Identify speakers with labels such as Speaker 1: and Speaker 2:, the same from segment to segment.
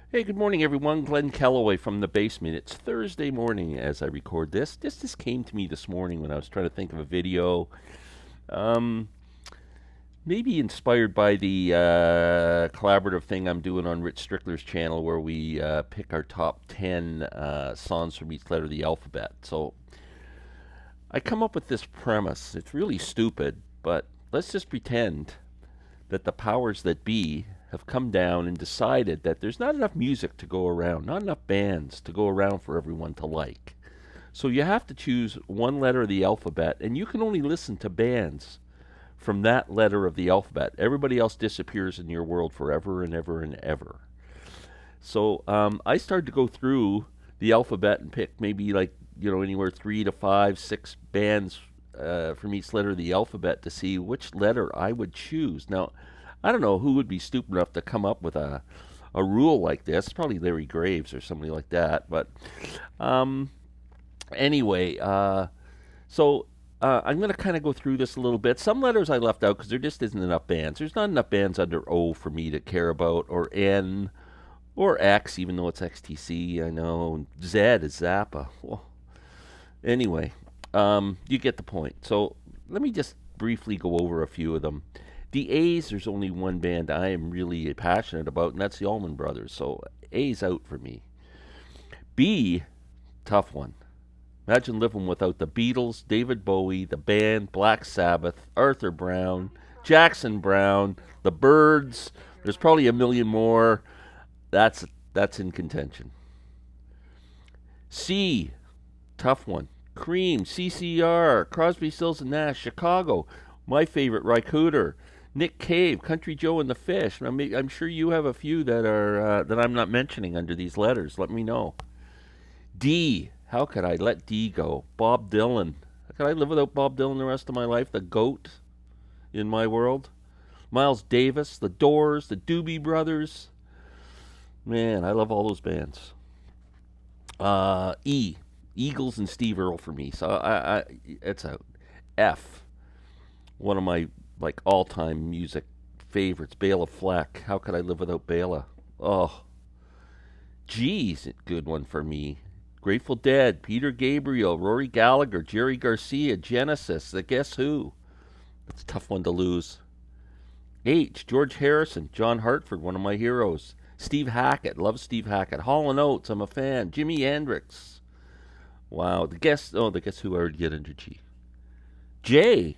Speaker 1: Hey, good morning, everyone. Glenn Kellaway from the basement. It's Thursday morning as I record this. This came to me this morning when I was trying to think of a video. Um, Maybe inspired by the collaborative thing I'm doing on Rich Strickler's channel where we pick our top 10 songs from each letter of the alphabet. So I come up with this premise. It's really stupid, but let's just pretend that the powers that be have come down and decided that there's not enough music to go around, not enough bands to go around for everyone to like. So you have to choose one letter of the alphabet, and you can only listen to bands from that letter of the alphabet. Everybody else disappears in your world forever and ever and ever. So I started to go through the alphabet and pick maybe like anywhere 3 to 5, 6 bands from each letter of the alphabet to see which letter I would choose. Now, I don't know who would be stupid enough to come up with a rule like this. Probably Larry Graves or somebody like that. But um, anyway, I'm going to kind of go through this a little bit. Some letters I left out because there just isn't enough bands. There's not enough bands under O for me to care about, or N, or X, even though it's XTC. I know. Z is Zappa. Well, anyway, you get the point. So let me just briefly go over a few of them. The A's, there's only one band I am really passionate about, and that's the Allman Brothers. So A's out for me. B, tough one. Imagine living without the Beatles, David Bowie, the band, Black Sabbath, Arthur Brown, Jackson Brown, the Byrds. There's probably a million more. That's that's in contention. C, tough one. Cream, CCR, Crosby, Stills and Nash, Chicago. My favorite, Rycooter, Nick Cave, Country Joe and the Fish. I'm sure you have a few that are that I'm not mentioning under these letters. Let me know. D. How could I let D go? Bob Dylan. Could I live without Bob Dylan the rest of my life? The goat in my world. Miles Davis, the Doors, the Doobie Brothers. Man, I love all those bands. E. Eagles and Steve Earle for me. So it's out. F. One of my like all-time music favorites. Bela Fleck. How could I live without Bela? Oh, G's a good one for me. Grateful Dead, Peter Gabriel, Rory Gallagher, Jerry Garcia, Genesis, the Guess Who. That's a tough one to lose. H, George Harrison, John Hartford, one of my heroes. Steve Hackett, love Steve Hackett. Hall and Oates, I'm a fan. Jimi Hendrix. Wow, the Guess Who I already get under G. J,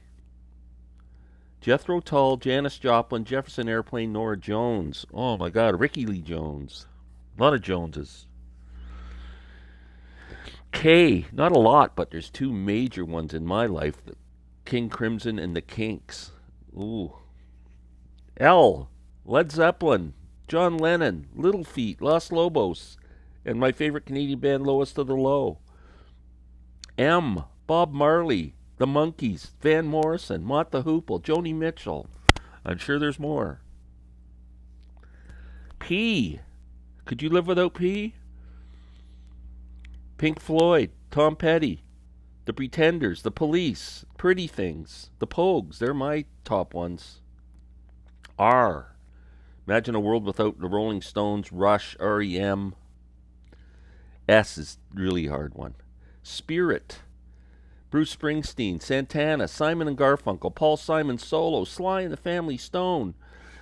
Speaker 1: Jethro Tull, Janis Joplin, Jefferson Airplane, Nora Jones. Oh my God, Ricky Lee Jones. A lot of Joneses. K, not a lot, but there's two major ones in my life: the King Crimson and the Kinks. Ooh. L, Led Zeppelin, John Lennon, Little Feat, Los Lobos, and my favorite Canadian band, Lowest of the Low. M, Bob Marley, The Monkees, Van Morrison, Mott the Hoople, Joni Mitchell. I'm sure there's more. P, could you live without P? Pink Floyd, Tom Petty, The Pretenders, The Police, Pretty Things, The Pogues. They're my top ones. R. Imagine a world without the Rolling Stones, Rush, REM. S is really hard one. Spirit. Bruce Springsteen, Santana, Simon and Garfunkel, Paul Simon Solo, Sly and the Family Stone,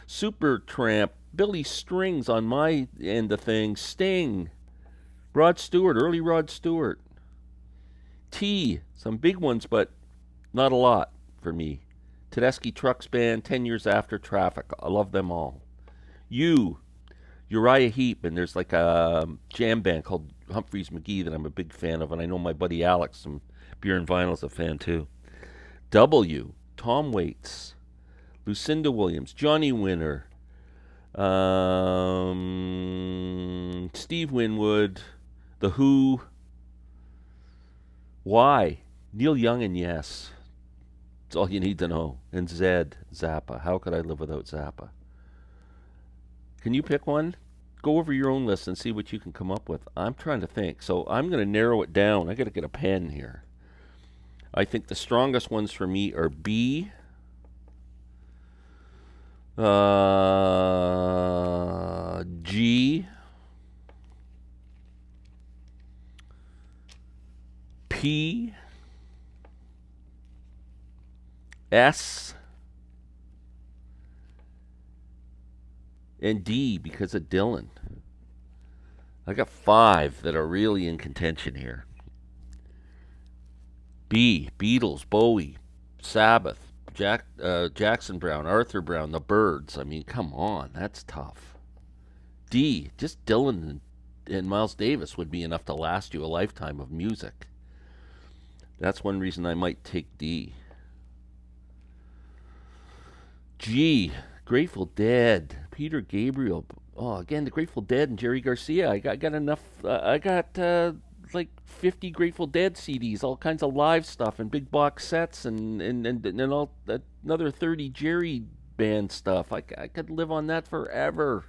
Speaker 1: Supertramp, Billy Strings on my end of things, Sting, Rod Stewart, early Rod Stewart. T, some big ones, but not a lot for me. Tedeschi Trucks Band, 10 Years After Traffic. I love them all. U, Uriah Heep, and there's like a jam band called Humphreys McGee that I'm a big fan of, and I know my buddy Alex from Beer and Vinyl is a fan too. W, Tom Waits, Lucinda Williams, Johnny Winter, Steve Winwood, The Who. Y, Neil Young and Yes. That's all you need to know. And Z, Zappa. How could I live without Zappa? Can you pick one? Go over your own list and see what you can come up with. I'm trying to think. So I'm going to narrow it down. I got to get a pen here. I think the strongest ones for me are B, G, P, S, and D because of Dylan. I got 5 that are really in contention here. B, Beatles, Bowie, Sabbath, Jackson Browne, Arthur Brown, The Byrds. I mean, come on, that's tough. D, just Dylan and Miles Davis would be enough to last you a lifetime of music. That's one reason I might take D. G, Grateful Dead, Peter Gabriel. Oh, again, the Grateful Dead and Jerry Garcia. I got enough. I got like 50 Grateful Dead CDs, all kinds of live stuff and big box sets, and all another 30 Jerry band stuff. I could live on that forever.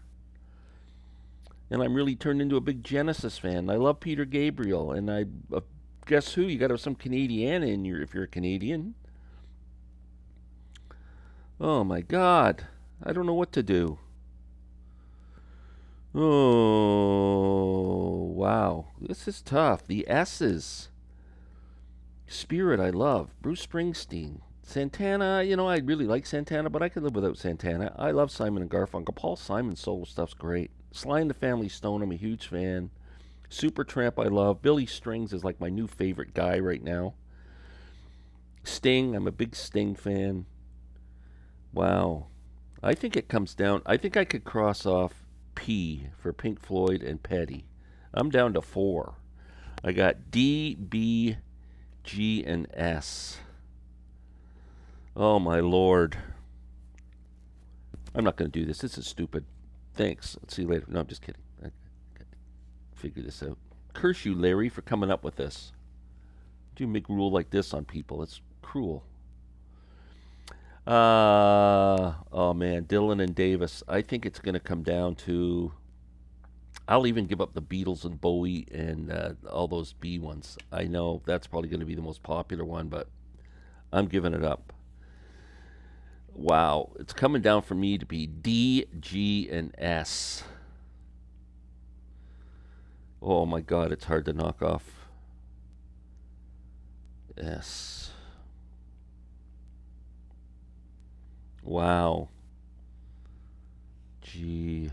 Speaker 1: And I'm really turned into a big Genesis fan. I love Peter Gabriel, and guess who? You got to have some Canadiana in your if you're a Canadian. Oh my God, I don't know what to do. Oh, wow. This is tough. The S's. Spirit, I love. Bruce Springsteen. Santana, I really like Santana, but I could live without Santana. I love Simon and Garfunkel. Paul Simon's solo stuff's great. Sly and the Family Stone, I'm a huge fan. Supertramp, I love. Billy Strings is like my new favorite guy right now. Sting, I'm a big Sting fan. Wow. I think it comes down, I think I could cross off P for Pink Floyd and Petty. I'm down to 4. I got D, B, G, and S. Oh my Lord. I'm not going to do this. This is stupid. Thanks. Let's see you later. No, I'm just kidding. I figure this out. Curse you, Larry, for coming up with this. Do you make rule like this on people? It's cruel. Oh man, Dylan and Davis. I think it's going to come down to. I'll even give up the Beatles and Bowie and all those B ones. I know that's probably going to be the most popular one, but I'm giving it up. Wow, it's coming down for me to be D, G, and S. Oh my God, it's hard to knock off S. Wow. G.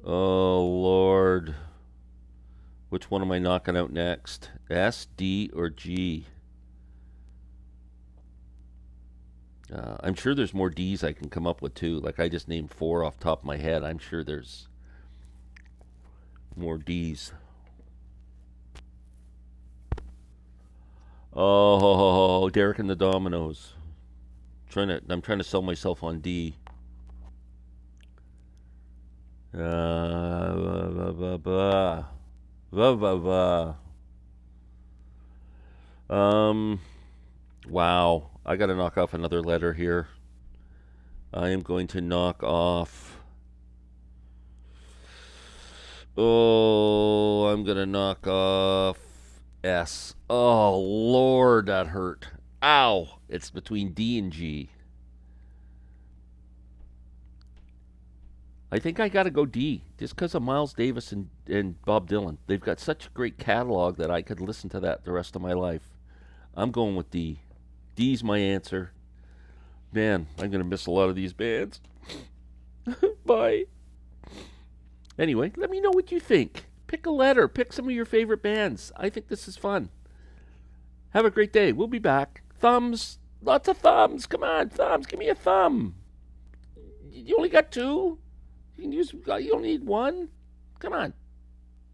Speaker 1: Oh, Lord. Which one am I knocking out next? S, D, or G? I'm sure there's more D's I can come up with, too. Like, I just named 4 off the top of my head. I'm sure there's more D's. Oh, Derek and the Dominoes. I'm trying to sell myself on D. Wow. I got to knock off another letter here. I am going to knock off. Oh, I'm going to knock off S. Oh, Lord, that hurt. Ow. It's between D and G. I think I got to go D, just because of Miles Davis and Bob Dylan. They've got such a great catalog that I could listen to that the rest of my life. I'm going with D. D's my answer. Man, I'm going to miss a lot of these bands. Bye. Anyway, let me know what you think. Pick a letter. Pick some of your favorite bands. I think this is fun. Have a great day. We'll be back. Thumbs. Lots of thumbs. Come on, thumbs. Give me a thumb. You only got 2? You only need 1? Come on.